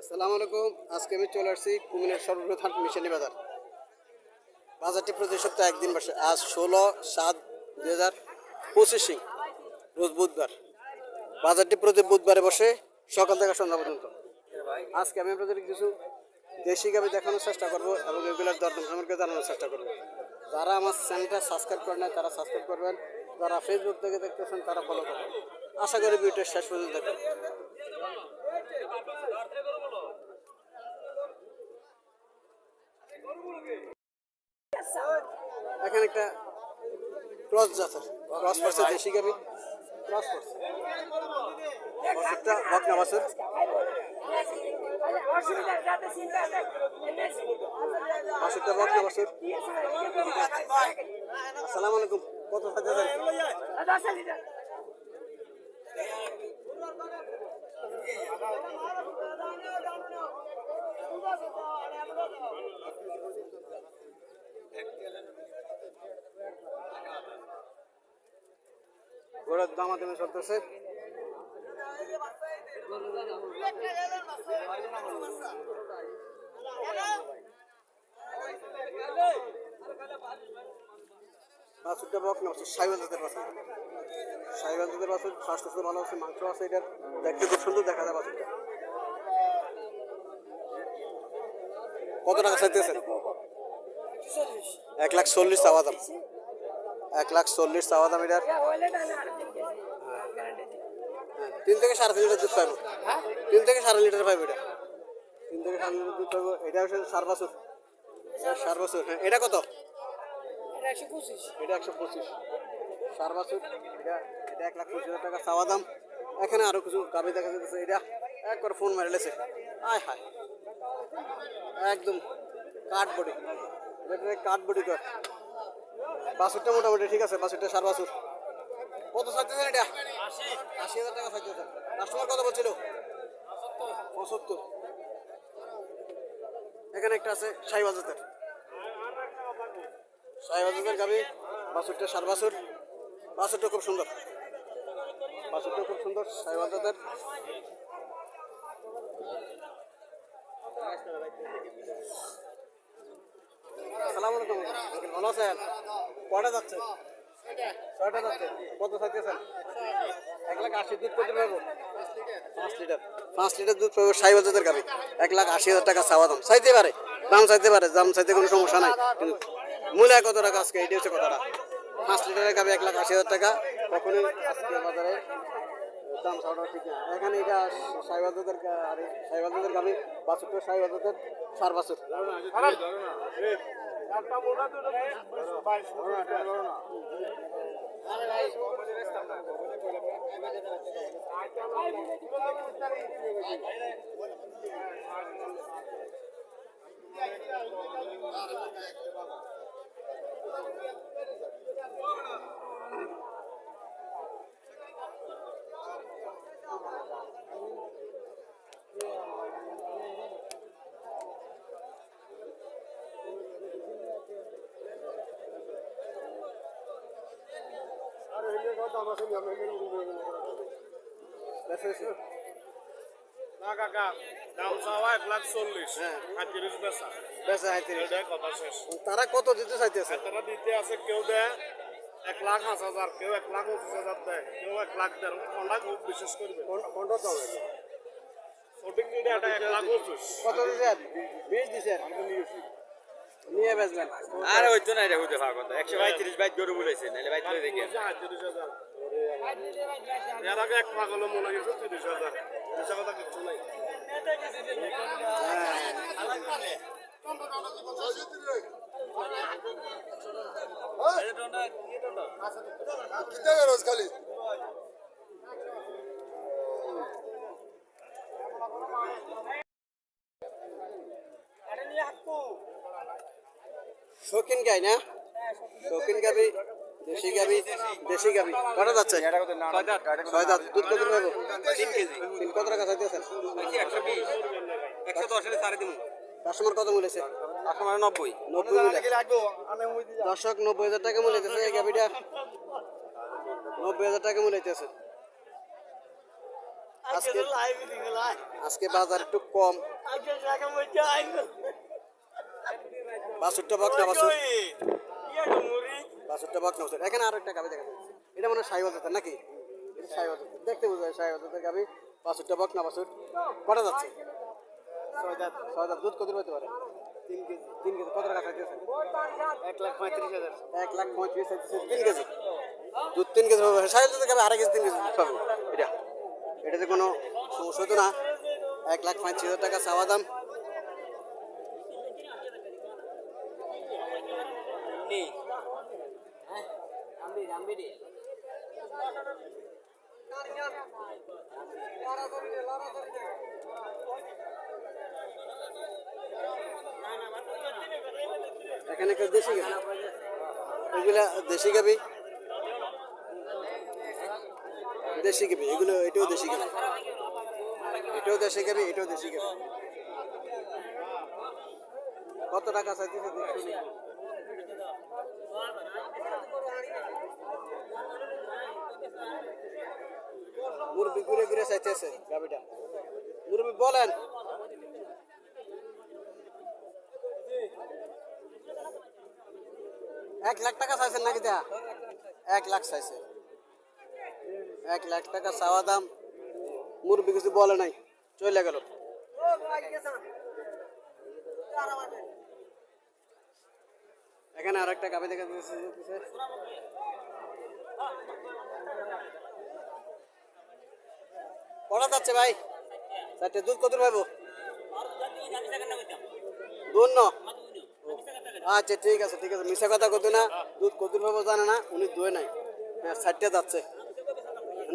আসসালামু আলাইকুম। আজকে আমি চলে আসছি কুমিল্লার সর্বপ্রধান মিশালি বাজার। বাজারটি প্রতি সপ্তাহে একদিন বসে। আজ 16/7/2025 রোজ বুধবার। বাজারটি প্রতি বুধবারে বসে সকাল থেকে সন্ধ্যা পর্যন্ত। আজকে আমি আপনাদের কিছু দেশি গাভী দেখানোর চেষ্টা করব এবং এগুলোর দরদাম সম্পর্কে জানানোর চেষ্টা করব। যারা আমার চ্যানেলটা সাবস্ক্রাইব করে নেয় তারা সাবস্ক্রাইব করবেন, যারা ফেসবুক থেকে দেখতেছেন তারা ফলো করবেন। আশা করি ভিডিওটা শেষ পর্যন্ত দেখবেন। এখানে একটা ক্রস জাতের ক্রস পড়ছে দেশি গাভী, ক্রস পড়ছে বাছুরটা বকনা বাছুর। বাছুরটা বকনা বাছুর। আসসালামু আলাইকুম। কত থাকে ঘোড়ার দামাদামি চলতেছে। বাছুরটা বকনা বাছুর, সাইওয়াল জাতের বাছুর। সাইওয়াল জাতের বাছুর, স্বাস্থ্য ভালো আছে, মাংস আছে, এটার দেখতে খুব সুন্দর দেখা যায় বাছুরটা। কত টাকা চাইতেছেন? 1,40,000 চাওয়া দাম। 1,40,000 চাওয়া দাম এটার। 3 থেকে 3.5 লিটার দুধ পাইব। 3 থেকে 3.5 লিটার পাইব এটা। 3 থেকে 3.5 লিটার দুধ পাইব। এটা হচ্ছে 4 বছর। 4 বছর। হ্যাঁ, এটা কত? এটা 125। 4 বছর। এটা 1,25,000 টাকা চাওয়া দাম। এখানে আরো কিছু গাভী দেখা যাচ্ছে। এটা একবার ফোন মারিলেছে। আয় হায়, একদম কাঠ বডি। কাঠ বডি কর। বাছুরটা মোটামুটি ঠিক আছে। বাছুরটা 4 বছর। কত চাইতেছেন এটা? 80,000 টাকা চাইতেছেন। কাস্টমার কত বলছিল? 75। এখানে একটা আছে সাইওয়াল জাতের। সাইওয়াল জাতের গাভী, বাছুরটা 4 বছর। বাছুরটা খুব সুন্দর। বাছুরটা খুব সুন্দর সাইওয়াল জাতের। আসসালামু আলাইকুম। ভালো আছেন? কটা যাচ্ছে? 6টা যাচ্ছে। কত চাইতেছেন? 1,80,000 দুধ কত পাবো? 5 লিটার। 5 লিটার দুধ পাবো সাইওয়াল জাতের গাভী। 1,80,000 টাকা চাওয়া দাম। চাইতে পারে, দাম চাইতে পারে, দাম চাইতে কোনো সমস্যা নাই। কিন্তু মূল্য কত টাকা আজকে? এটি হচ্ছে কথাটা। 5 লিটারের গাভী 1,80,000 টাকা। কখনই আজকে বাজারে দাম চাওয়াটা ঠিক না। এখানে এটা সাইওয়াল জাতের গাভী, বাছুরটা সাইওয়াল জাতের 4 বছর। না কাকা, দাম চাওয়া 1,40,000। হ্যাঁ, বেচা বেচা 35। এটাই কথা শেষ। তারা কত দিতে চাইতেছে? তারা দিতে আছে, কেউ দেয় 1,05,000, কেউ 1,25,000 দেয়, কেউ 1,10,000। কোনটা খুব বিশেষ করবে? কোনটা দাম? শর্টিং দিলে এটা 1,25,000। কত দিচ্ছেন? 20 দিচ্ছেন। নিয়ে বেচবেন। আর হইতো না, এটা হইতে পারবো না। 135 বাইট গরু বলেছে, নাহলে বাইট করে দেখি। 30,000। এর আগে এক পাগল মনে গেছে 30,000। এসব কথা কিচ্ছু নাই। শৌখিন গাই না? শৌখিন গাবি, দেশি গাবি। দেশি গাবি কটা যাচ্ছে? 6 দাঁত। দুধ কত পাবো? 3 কেজি। 3 কত টাকা চাইতেছেন? 120 110 এর সাড়ে দিমু। কাস্টমার কত মূল্যছে? 90 90 মূল্য। দর্শক 90,000 টাকা মূল্য হইতেছে এই গাবিটা। 90,000 টাকা মূল্য হইতেছে। আজকে আজকে বাজার একটু কম। বাছুরটা বকনা বাছুর, বাছুরটা বকনা বাছুর। এখানে আরো একটা গাবি দেখা যাচ্ছে, এটা মনে হয় সাইওয়াল জাতের নাকি? এটা সাইওয়াল জাতের, দেখতে বোঝা যায় সাইওয়াল জাতের গাবি। বাছুরটা বকনা বাছুর, কটা যাচ্ছে? 6 দাঁত। 6 দাঁত। দুধ কত হতে পারে? 3 কেজি। 3 কেজি কত টাকা খাইতেছে? 1,35,000। 1,35,000 চাইতেছে 3 কেজি দুধ। 3 কেজি হবে সাইওয়াল জাতের গাবি, আড়াই কেজি 3 কেজি দুধ পাবে এটা। এটাতে কোনো সমস্যা হতো না। 1,35,000 টাকা চাওয়া দাম। এখানে একটা দেশি গাবি, এগুলা দেশি গাবি, দেশি গাবি এগুলো। এটাও দেশি গাবি, এটাও দেশি গাবি, এটাও দেশি গাবি। কত টাকা চাইতেছে দেখুন। মুরবি ঘুরে ঘুরে চাইতেছে গাবিটা। মুরবি বলেন। $1,00,000 চাইছেন নাকি? দেয়া 1,00,000 চাইছে। 1,00,000 টাকা চাওয়া দাম। মুরবি কিছু বলে নাই, চলে গেল। এখানে আর একটা গাবি দেখা যাচ্ছে। কটা যাচ্ছে ভাই? 4টে। দুধ কত পাবো? দুধ ন। আচ্ছা ঠিক আছে ঠিক আছে, মিশা কথা কত না। দুধ কত পাবো জানে না, উনি দুয়ে নাই। 4টে যাচ্ছে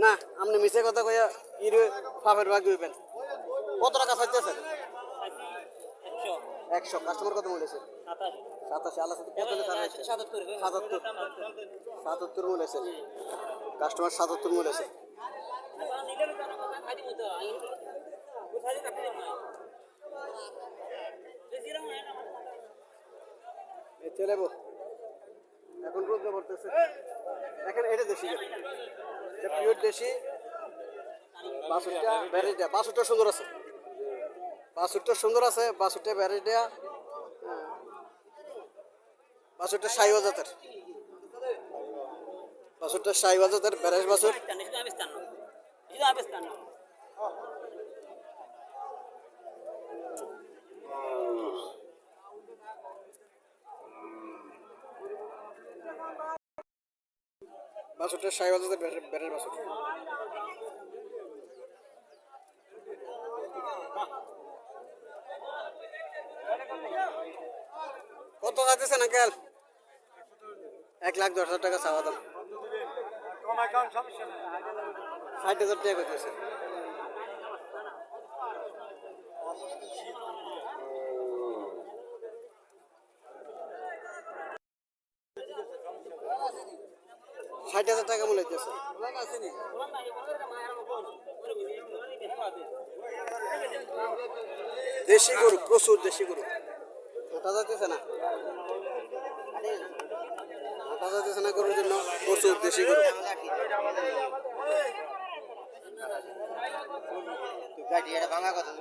না। আপনি মিশে কথা কইয়া ইরে ফাফের ভাগ হইবেন। কত টাকা চাইতেছেন? 100। কাস্টমার কত বলেছে? 87। আল্লাহ সাথে কত টাকা? 77 বলেছে কাস্টমার। 77 বলেছে। চলে এখন রোদ পড়তেছে। এখন এটা দেশি গাবি, এটা পিওর দেশি। বাছুরটা ব্যারেজ দেয়া, বাছুরটা সুন্দর আছে, বাছুরটা সুন্দর আছে। বাছুরটা ব্যারেজ দেয়া, বাছুরটা সাইওয়াল জাতের, বাছুরটা সাইওয়াল জাতের ব্যারেজ বাছুর। বাছুরটা সাইওয়াল জাতের ব্যারেজ বাছুর। কত চাইতেছেন আঙ্কেল? 1,10,000 টাকা চাওয়া দাম। 60,000 টাকা করতেছে। $60,000 মূল্য হইতেছে। দেশি গরু, প্রচুর দেশি গরু। হাঁটা যাইতেছে না, হাঁটা যাইতেছে না গরুর জন্য, প্রচুর দেশি গরু। ভাঙা কথা।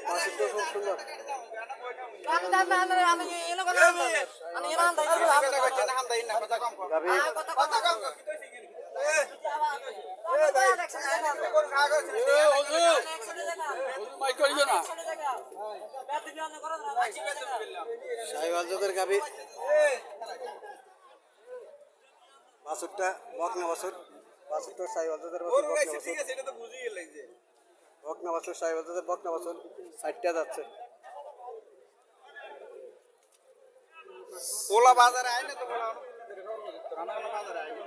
খুব সুন্দর। সাইওয়াল জাতের গাবি। বাছুরটা বকনা বাছুর, বাছুরটা সাইওয়াল জাতের বাছুর, বকনা বাছুর সাইওয়াল জাতের বকনা বাছুর। 60টা যাচ্ছে। ওলা বাজারে আইলে তো বাজারে আইলে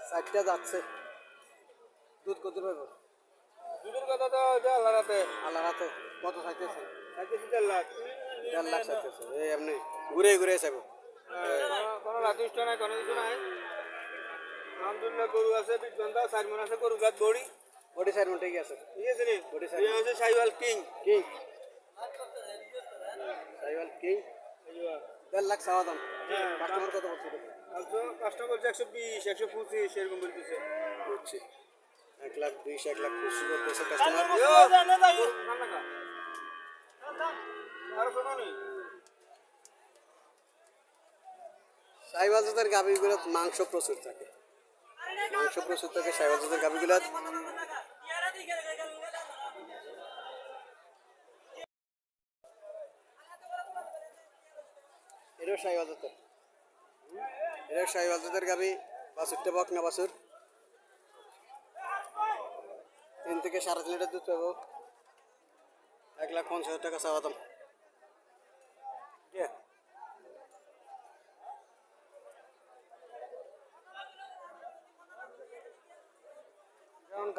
60টা যাচ্ছে। দুধ কত পাবো? দুধের কথা তো আল্লাহ রাতে। আল্লাহ রাতে কত চাইতেছে? 1,50,000। 1,50,000 চাইতেছে। এই এমনি ঘুরে ঘুরে চাইবো। কোনো রাতুষ্ট নাই, কোনো কিছু নাই। আলহামদুলিল্লাহ গরু আছে, বিটগন্ধা 4 মন আছে, গরু গাছ বড়ি। বডি সাইড মন ঠিক আছে। ঠিক আছে নি? বডি এই হচ্ছে সাইওয়াল কিং। কিং কি এই যে 1.5 লাখ চাওয়া দাম হ্যাঁ, কাস্টমার কত বলছিল কাস্টমার বলছে 120 125 এরকম বলতেছে বুঝছি 1,20,000 1,25,000 বলতেছে কাস্টমার আরো শোনো নি সাইওয়াল জাতের গাভীগুলো মাংস প্রচুর থাকে সাইওয়াল জাতের গাভীগুলো এটাও সাইওয়াল জাতের গাভী বাছুরটা বকনা বাছুর 3 থেকে 3.5 লিটার দুধ পাবো 1,50,000 টাকা চাওয়া দাম যেমন